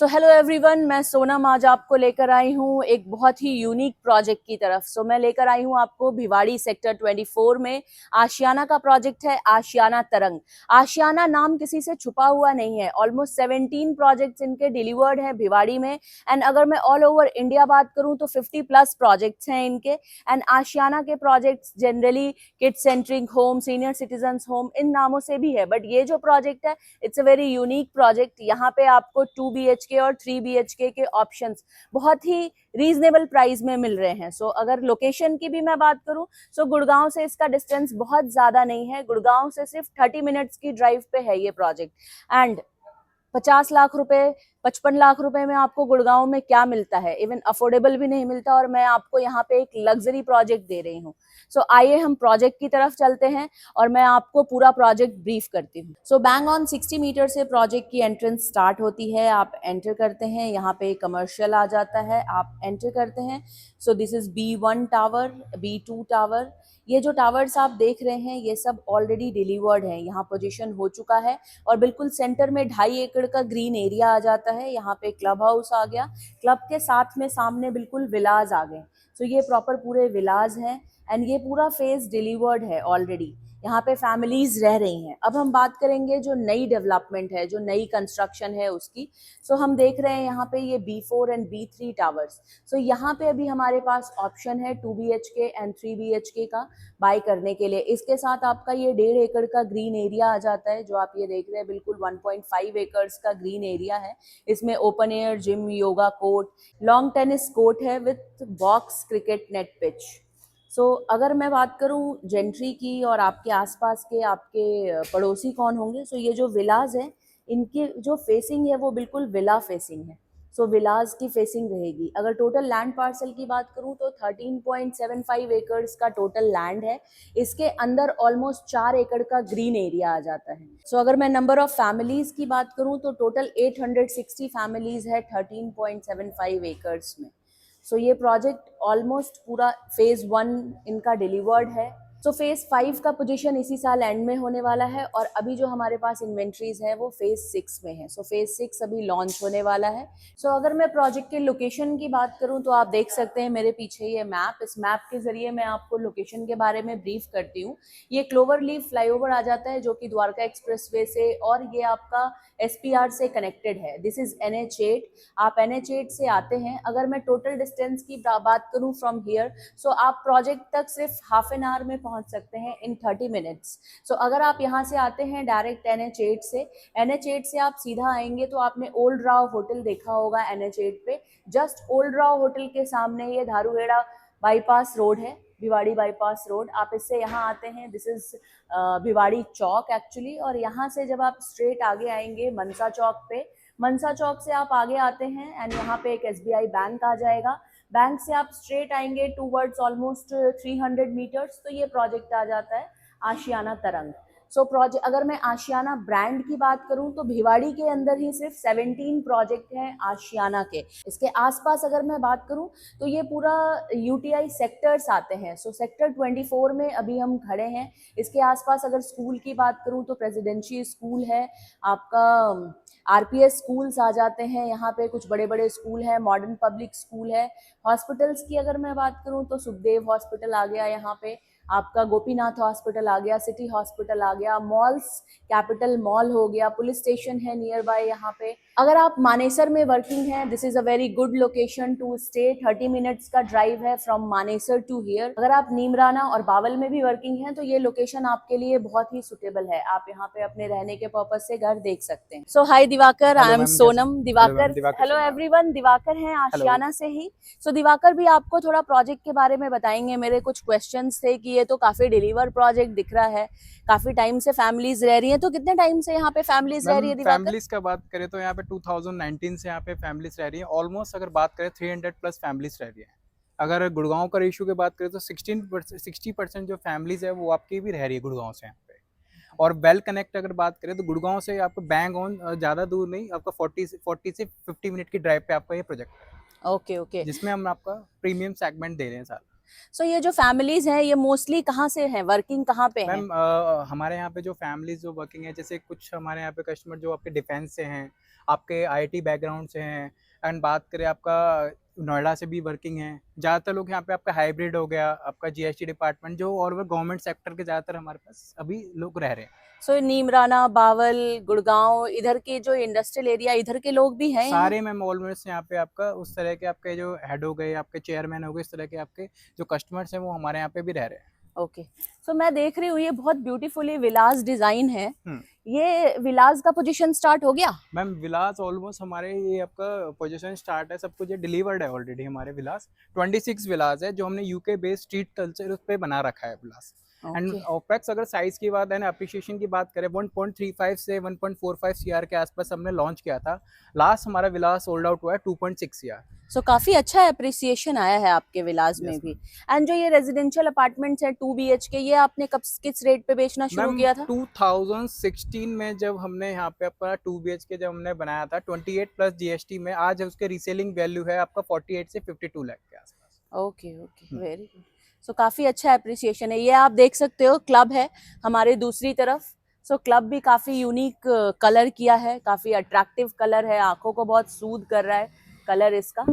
So hello everyone, मैं सोनम आज आपको लेकर आई हूँ एक बहुत ही यूनिक प्रोजेक्ट की तरफ। मैं लेकर आई हूँ आपको भिवाड़ी सेक्टर 24 में आशियाना का प्रोजेक्ट है, आशियाना तरंग। आशियाना नाम किसी से छुपा हुआ नहीं है। ऑलमोस्ट 17 प्रोजेक्ट्स इनके डिलीवर्ड हैं भिवाड़ी में। एंड अगर मैं ऑल ओवर इंडिया बात करूँ तो 50+ प्रोजेक्ट्स हैं इनके। एंड आशियाना के projects generally kids centric home, senior citizens home, इन नामों से भी है। बट ये जो प्रोजेक्ट है, it's a very unique project. यहाँ पे आपको 2 BHK और 3 BHK के ऑप्शंस बहुत ही रीजनेबल प्राइस में मिल रहे हैं। अगर लोकेशन की भी मैं बात करूं, गुड़गांव से इसका डिस्टेंस बहुत ज्यादा नहीं है। गुड़गांव से सिर्फ 30 मिनट्स की ड्राइव पे है ये प्रोजेक्ट। एंड 50 लाख रुपए, 55 लाख रुपए में आपको गुड़गांव में क्या मिलता है, इवन अफोर्डेबल भी नहीं मिलता। और मैं आपको यहाँ पे एक लग्जरी प्रोजेक्ट दे रही हूँ। आइए हम प्रोजेक्ट की तरफ चलते हैं और मैं आपको पूरा प्रोजेक्ट ब्रीफ करती हूँ। बैंग ऑन 60 मीटर से प्रोजेक्ट की एंट्रेंस स्टार्ट होती है। आप एंटर करते हैं, यहाँ पे कमर्शियल आ जाता है, आप एंटर करते हैं। This is B1 tower, B2 tower. ये जो टावर्स आप देख रहे हैं ये सब ऑलरेडी डिलीवर्ड है, यहाँ पोजीशन हो चुका है। और बिल्कुल सेंटर में 2.5 एकड़ का ग्रीन एरिया आ जाता है। यहाँ पे क्लब हाउस आ गया, क्लब के साथ में सामने बिल्कुल विलाज आ गए। ये प्रॉपर पूरे विलाज हैं। एंड ये पूरा फेज डिलीवर्ड है ऑलरेडी। यहाँ पे फैमिलीज रह रही हैं। अब हम बात करेंगे जो नई डेवलपमेंट है, जो नई कंस्ट्रक्शन है उसकी। हम देख रहे हैं यहाँ पे ये B4 एंड B3 टावर्स। यहाँ पे अभी हमारे पास ऑप्शन है 2 BHK एंड 3 BHK का बाय करने के लिए। इसके साथ आपका ये 1.5 एकड़ का ग्रीन एरिया आ जाता है, जो आप ये देख रहे हैं बिल्कुल 1.5 एकर्स का ग्रीन एरिया है। इसमें open air gym, yoga court, lawn tennis court है with box cricket net pitch. अगर मैं बात करूं जेंट्री की और आपके आसपास के आपके पड़ोसी कौन होंगे, ये जो विलाज है इनकी जो फेसिंग है वो बिल्कुल विला फेसिंग है। विलाज की फेसिंग रहेगी। अगर टोटल लैंड पार्सल की बात करूं तो 13.75 एकर्स का टोटल लैंड है। इसके अंदर ऑलमोस्ट 4 एकड़ का ग्रीन एरिया आ जाता है। अगर मैं नंबर ऑफ फैमिलीज की बात करूं तो टोटल 860 फैमिलीज है 13.75 एकर्स में। ये प्रोजेक्ट ऑलमोस्ट पूरा फेज 1 इनका डिलीवर्ड है। फेज 5 का पोजीशन इसी साल एंड में होने वाला है। और अभी जो हमारे पास इन्वेंट्रीज है वो फेज 6 में है। फेज 6 अभी लॉन्च होने वाला है। अगर मैं प्रोजेक्ट के लोकेशन की बात करूं तो आप देख सकते हैं मेरे पीछे ये मैप। इस मैप के जरिए मैं आपको लोकेशन के बारे में ब्रीफ करती हूँ। ये क्लोवर लीफ फ्लाईओवर आ जाता है जो कि द्वारका एक्सप्रेसवे से, और ये आपका SPR से कनेक्टेड है। This is NH8। आप NH8 से आते हैं। अगर मैं टोटल डिस्टेंस की बात करूं फ्रॉम हियर, आप प्रोजेक्ट तक सिर्फ हाफ एन आवर में पहुंच सकते हैं इन 30 मिनट्स। अगर आप यहां से आते हैं डायरेक्ट NH8 से आप सीधा आएंगे तो आपने ओल्ड राव होटल देखा होगा NH8 पे। जस्ट ओल्ड राव होटल के सामने ये धारूहेड़ा बाईपास रोड है, भिवाड़ी बाईपास रोड। आप इससे यहाँ आते हैं, this is Bhiwadi Chowk actually. और यहाँ से जब आप स्ट्रेट आगे आएंगे मनसा चौक पे, मनसा चौक से आप आगे आते हैं एंड यहाँ पे एक SBI बैंक आ जाएगा। बैंक से आप स्ट्रेट आएंगे टूवर्ड्स ऑलमोस्ट 300 मीटर्स, तो ये प्रोजेक्ट आ जाता है आशियाना तरंग। प्रोजेक्ट, अगर मैं आशियाना ब्रांड की बात करूं तो भिवाड़ी के अंदर ही सिर्फ 17 प्रोजेक्ट हैं आशियाना के। इसके आसपास अगर मैं बात करूं तो ये पूरा UTI सेक्टर्स आते हैं। सेक्टर 24 में अभी हम खड़े हैं। इसके आसपास अगर स्कूल की बात करूं तो प्रेसिडेंशियल स्कूल है, आपका RPS स्कूल्स आ जाते हैं। यहाँ पे कुछ बड़े बड़े स्कूल है, मॉडर्न पब्लिक स्कूल है। हॉस्पिटल्स की अगर मैं बात करूं तो सुखदेव हॉस्पिटल आ गया, यहाँ पे आपका गोपीनाथ हॉस्पिटल आ गया, सिटी हॉस्पिटल आ गया, मॉल्स, कैपिटल मॉल हो गया, पुलिस स्टेशन है नियर बाय यहाँ पे। अगर आप मानेसर में वर्किंग है, this is a very good location to stay. 30 minutes का ड्राइव है फ्रॉम मानेसर टू हियर। अगर आप नीमराना और बावल में भी वर्किंग है तो ये लोकेशन आपके लिए बहुत ही सुटेबल है। आप यहाँ पे अपने रहने के पर्पज से घर देख सकते हैं। High Diwakar, I am Sonam. Diwakar, hello everyone, Diwakar हैं आशियाना से ही। दिवाकर भी आपको थोड़ा प्रोजेक्ट के बारे में बताएंगे। मेरे कुछ क्वेश्चंस थे कि ये तो काफी डिलीवर प्रोजेक्ट दिख रहा है, काफी टाइम से फैमिलीज रह रही हैं, तो कितने टाइम से यहाँ पे फैमिलीज रह रही है दिवाकर? फैमिलीज का बात करें तो यहाँ पे 2019 से यहाँ पे फैमिलीज रह रही है। ऑलमोस्ट अगर बात करें 300+ फैमिलीज रह रही है। अगर गुड़गांव का रेशियो की बात करें तो 60% जो फैमिलीज है वो आपकी भी रह रही है गुड़गांव से यहाँ पे। और वेल कनेक्ट अगर बात करें तो गुड़गांव से आपको बैंग ऑन ज़्यादा दूर नहीं, आपका 40 से 50 मिनट की ड्राइव पे आपका ये प्रोजेक्ट है। ओके। जिसमें हम आपका प्रीमियम सेगमेंट दे रहे हैं सारा। ये जो फैमिलीज हैं ये मोस्टली कहाँ से हैं, वर्किंग कहाँ पे हैं? मैम हमारे यहाँ पे जो फैमिलीज जो वर्किंग है, जैसे कुछ हमारे यहाँ पे कस्टमर जो आपके डिफेंस से हैं, आपके आईआईटी बैकग्राउंड से हैं, एंड बात करें आपका नोएडा से भी वर्किंग है। ज़्यादातर लोग यहाँ पे आपका हाइब्रिड हो गया, आपका जीएसटी डिपार्टमेंट जो और वो गवर्नमेंट सेक्टर के ज़्यादातर हमारे पास अभी लोग रह रहे हैं। सो नीमराना, बावल, गुड़गांव, इधर के जो इंडस्ट्रियल एरिया, इधर के लोग भी हैं यहाँ? सारे मैम ऑलमोस्ट यहाँ पे आपका उस तरह के आपके जो हेड हो गए, आपके चेयरमैन हो गए, इस तरह के आपके जो कस्टमर्स हैं वो हमारे यहाँ पे भी रह रहे हैं। ओके। सो मैं देख रही हूँ ये बहुत ब्यूटीफुली विलास डिजाइन है। हम्म। ये विलास का पोजीशन स्टार्ट हो गया? मैम विलास ऑलमोस्ट हमारे ये आपका पोजीशन स्टार्ट है, सब कुछ ये डिलीवर्ड है ऑलरेडी। हमारे विलास 26 विलास है जो हमने यूके बेस्ड स्ट्रीट कल्चर उस पे बना रखा है विलास। एंड ओपेक्स अगर साइज की बात है, अप्रिशिएशन की बात करें, 1.35 से 1.45 सीआर के आसपास हमने लॉन्च किया था। लास्ट हमारा विलास सोल्ड आउट हुआ है 2.6 सीआर। सो काफी अच्छा अप्रिसिएशन आया है आपके विलास में भी। एंड जो ये रेजिडेंशियल अपार्टमेंट्स है 2 BHK, ये आपने कब किस रेट पे बेचना शुरू किया था? 2016 में जब हमने यहाँ पे अपना 2 BHK जब हमने बनाया था 28 प्लस जीएसटी में, आज उसके रीसेलिंग वैल्यू है आपका 48 से 52 लाख के आसपास। Okay okay, very good. So काफी अच्छा अप्रिसिएशन है। ये आप देख सकते हो क्लब है हमारे दूसरी तरफ। सो क्लब भी काफी यूनिक कलर किया है, काफी अट्रैक्टिव कलर है, आंखों को बहुत सूद कर रहा है कलर इसका।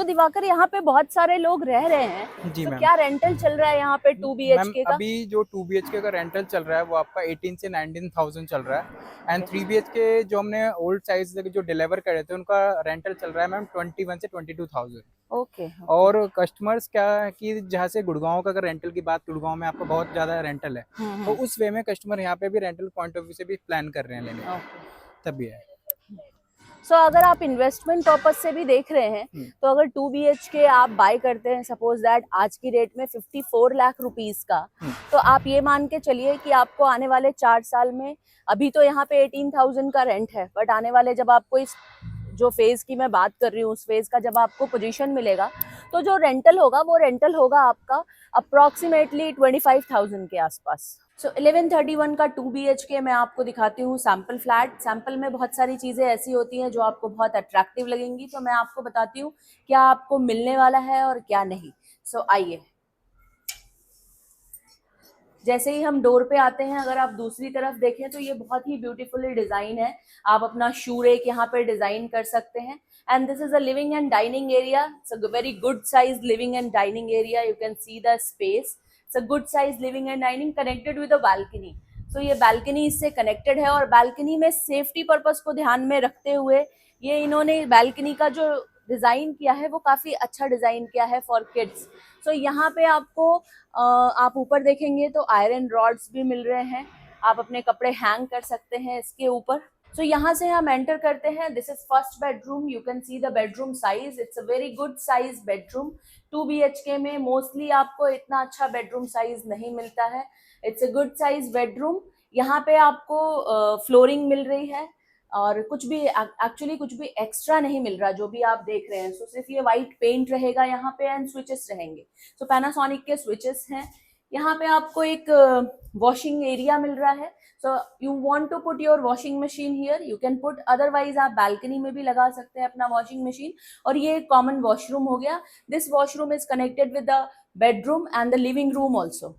दिवाकर, यहाँ पे बहुत सारे लोग रह रहे हैं, जी तो मैम। क्या रेंटल चल रहा है यहाँ पे 2 BHK का? अभी जो 2 BHK का रेंटल चल रहा है वो आपका 18 से 19,000 चल रहा है। एंड 3 BHK जो हमने ओल्ड साइज जो डिलीवर करे थे उनका रेंटल चल रहा है मैम 21 से 22,000। ओके। और कस्टमर्स क्या है कि जहाँ से गुड़गांव का अगर रेंटल की बात, गुड़गांव में आपका बहुत ज्यादा रेंटल है, तो उस वे में कस्टमर यहाँ पे भी रेंटल पॉइंट ऑफ व्यू से भी प्लान कर रहे हैं लेने, तभी है। सो अगर आप इन्वेस्टमेंट पर्पज से भी देख रहे हैं तो अगर 2 BHK आप बाय करते हैं, सपोज दैट आज की रेट में 54 लाख रुपीस का, तो आप ये मान के चलिए कि आपको आने वाले 4 साल में, अभी तो यहाँ पे 18,000 का रेंट है, बट आने वाले जब आपको इस जो फेज की मैं बात कर रही हूँ उस फेज का जब आपको पोजीशन मिलेगा, तो जो रेंटल होगा वो रेंटल होगा आपका अप्रोक्सीमेटली 25,000 के आसपास। सो 1131 का 2 BHK मैं आपको दिखाती हूँ सैंपल फ्लैट। सैंपल में बहुत सारी चीज़ें ऐसी होती हैं जो आपको बहुत अट्रैक्टिव लगेंगी, तो मैं आपको बताती हूँ क्या आपको मिलने वाला है और क्या नहीं। सो आइए, जैसे ही हम डोर पे आते हैं, अगर आप दूसरी तरफ देखें तो ये बहुत ही ब्यूटीफुली डिजाइन है। आप अपना शू रेक यहाँ पे डिजाइन कर सकते हैं। And this is a living and dining area. It's a very good size living and dining area. You can see the space. It's a good size living and dining connected with a balcony. So ये balcony इससे connected है, और balcony में safety purpose को ध्यान में रखते हुए ये इन्होंने बालकनी का जो डिजाइन किया है वो काफी अच्छा डिजाइन किया है फॉर किड्स। सो यहाँ पे आपको आप ऊपर देखेंगे तो आयरन रॉड्स भी मिल रहे हैं, आप अपने कपड़े हैंग कर सकते हैं इसके ऊपर। सो यहाँ से हम एंटर करते हैं। This is first bedroom. You can see the bedroom size. It's a very good size bedroom. 2 BHK में मोस्टली आपको इतना अच्छा बेडरूम साइज नहीं मिलता है। It's a good size bedroom. यहाँ पे आपको फ्लोरिंग मिल रही है, और कुछ भी एक्चुअली कुछ भी एक्स्ट्रा नहीं मिल रहा जो भी आप देख रहे हैं। सो सिर्फ ये वाइट पेंट रहेगा यहाँ पे एंड स्विचेस रहेंगे। सो पैनासोनिक के स्विचेस हैं। यहाँ पे आपको एक वॉशिंग एरिया मिल रहा है। So you want to put your washing machine here, you can put, otherwise आप बालकनी में भी लगा सकते हैं अपना वॉशिंग मशीन। और ये कॉमन वॉशरूम हो गया। This washroom is connected with the bedroom and the living room also.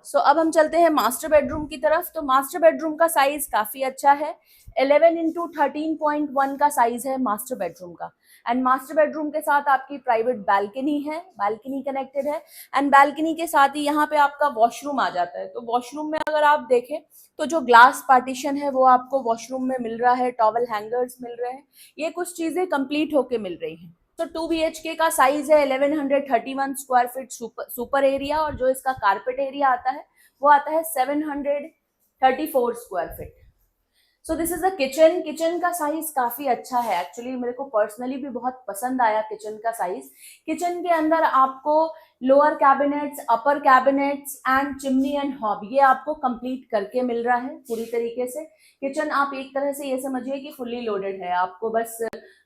So अब हम चलते हैं मास्टर बेडरूम की तरफ। तो मास्टर बेडरूम का साइज काफी अच्छा है। 11 इंटू 13.1 का साइज है मास्टर बेडरूम का। एंड मास्टर बेडरूम के साथ आपकी प्राइवेट बालकनी है, बालकनी कनेक्टेड है। एंड बालकनी के साथ ही यहाँ पे आपका वॉशरूम आ जाता है। तो वॉशरूम में अगर आप देखें तो जो ग्लास पार्टीशन है वो आपको वॉशरूम में मिल रहा है, टॉवल हैंगर्स मिल रहे हैं, ये कुछ चीजें कंप्लीट होके मिल रही हैं। तो 2 BHK का साइज है 1131 स्क्वायर फीट सुपर एरिया, और जो इसका कारपेट एरिया आता है वो आता है 734 square feet. So this is a kitchen. Kitchen का साइज काफी अच्छा है, एक्चुअली मेरे को पर्सनली भी बहुत पसंद आया किचन का साइज। किचन के अंदर आपको lower cabinets, upper cabinets and chimney and hob, ये आपको कंप्लीट करके मिल रहा है पूरी तरीके से। किचन आप एक तरह से ये समझिए कि फुल्ली लोडेड है। आपको बस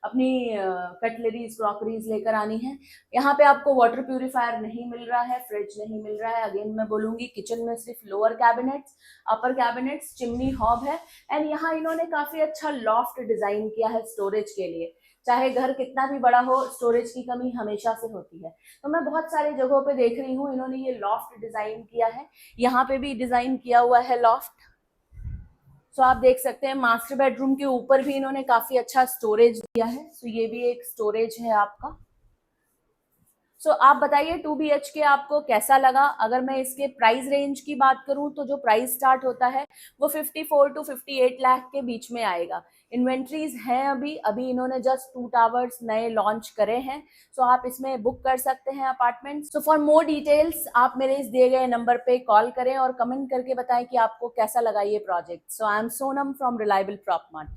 अपनी कटलरीज क्रॉकरीज लेकर आनी है। यहाँ पे आपको वाटर प्यूरिफायर नहीं मिल रहा है, फ्रिज नहीं मिल रहा है। अगेन मैं बोलूंगी किचन में सिर्फ लोअर कैबिनेट्स, अपर कैबिनेट्स, चिमनी हॉब है। एंड यहाँ इन्होंने काफी अच्छा लॉफ्ट डिजाइन किया है स्टोरेज के लिए। चाहे घर कितना भी बड़ा हो, स्टोरेज की कमी हमेशा से होती है। तो मैं बहुत सारी जगहों पे देख रही हूँ इन्होंने ये लॉफ्ट डिजाइन किया है। यहाँ पे भी डिजाइन किया हुआ है लॉफ्ट। सो आप देख सकते हैं मास्टर बेडरूम के ऊपर भी इन्होंने काफी अच्छा स्टोरेज दिया है। सो ये भी एक स्टोरेज है आपका। सो आप बताइए 2 BHK आपको कैसा लगा। अगर मैं इसके प्राइस रेंज की बात करूं तो जो प्राइस स्टार्ट होता है वो 54 to 58 लाख के बीच में आएगा। इन्वेंट्रीज हैं अभी अभी इन्होंने जस्ट 2 टावर्स नए लॉन्च करे हैं। सो आप इसमें बुक कर सकते हैं apartment. So for more details आप मेरे इस दिए गए नंबर पे कॉल करें और कमेंट करके बताएं कि आपको कैसा लगा ये project. So I am Sonam from reliable prop mart.